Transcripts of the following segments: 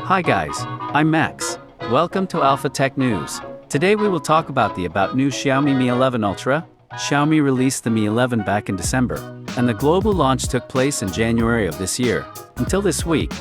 Hi guys, I'm Max. Welcome to ALFA Tech News. Today we will talk about the new Xiaomi Mi 11 Ultra. Xiaomi released the Mi 11 back in December, and the global launch took place in January of this year. Until this week,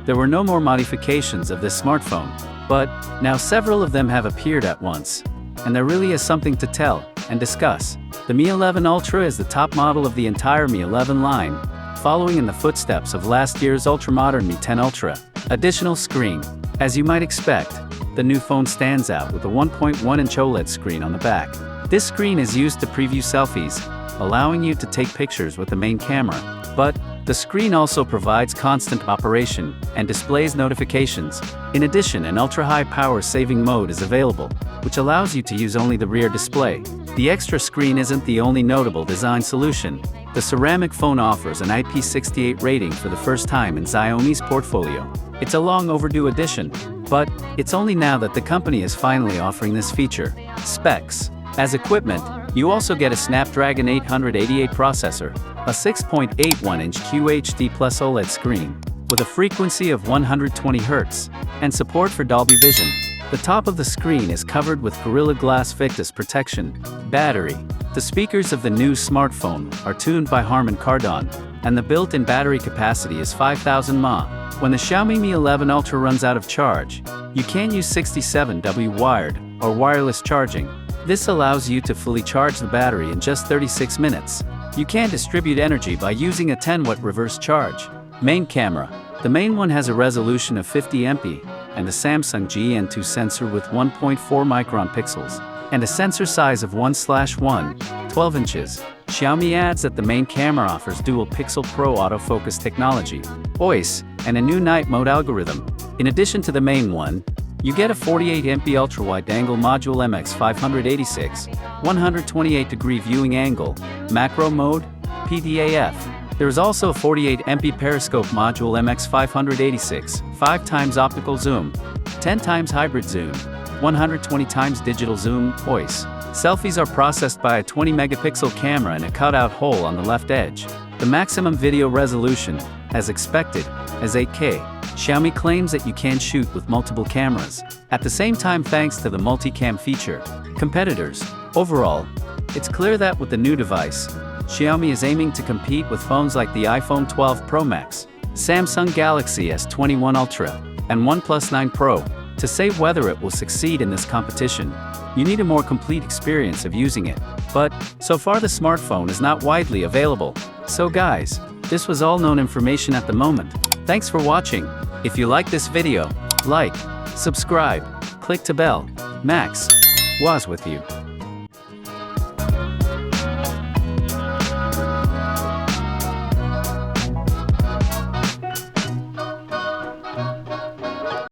there were no more modifications of this smartphone, but now several of them have appeared at once, and there really is something to tell and discuss. The Mi 11 Ultra is the top model of the entire Mi 11 line, following in the footsteps of last year's ultra-modern Mi 10 Ultra. Additional screen. As you might expect, the new phone stands out with a 1.1-inch OLED screen on the back. This screen is used to preview selfies, allowing you to take pictures with the main camera. But the screen also provides constant operation and displays notifications. In addition, an ultra-high power-saving mode is available, which allows you to use only the rear display. The extra screen isn't the only notable design solution. The ceramic phone offers an IP68 rating for the first time in Xiaomi's portfolio. It's a long overdue addition, but it's only now that the company is finally offering this feature. Specs. As equipment, you also get a Snapdragon 888 processor, a 6.81-inch QHD+ OLED screen, with a frequency of 120 Hz, and support for Dolby Vision. The top of the screen is covered with Gorilla Glass Victus protection. Battery. The speakers of the new smartphone are tuned by Harman Kardon, and the built-in battery capacity is 5000 mAh. When the Xiaomi Mi 11 Ultra runs out of charge, you can use 67W wired or wireless charging. This allows you to fully charge the battery in just 36 minutes. You can distribute energy by using a 10-watt reverse charge. Main camera. The main one has a resolution of 50MP, and a Samsung GN2 sensor with 1.4 micron pixels, and a sensor size of 1/1, 12 inches. Xiaomi adds that the main camera offers dual Pixel Pro autofocus technology, OIS, and a new night mode algorithm. In addition to the main one, you get a 48MP ultra-wide-angle module MX586, 128-degree viewing angle, macro mode, PDAF. There is also a 48MP periscope module MX586, 5x optical zoom, 10x hybrid zoom, 120x digital zoom, OIS. Selfies are processed by a 20-megapixel camera in a cutout hole on the left edge. The maximum video resolution, as expected, is 8K. Xiaomi claims that you can shoot with multiple cameras at the same time thanks to the multicam feature. Competitors. Overall, it's clear that with the new device, Xiaomi is aiming to compete with phones like the iPhone 12 Pro Max, Samsung Galaxy S21 Ultra, and OnePlus 9 Pro. To say whether it will succeed in this competition, you need a more complete experience of using it. But so far the smartphone is not widely available. So guys, this was all known information at the moment. Thanks for watching. If you like this video, like, subscribe, click to bell. Max was with you.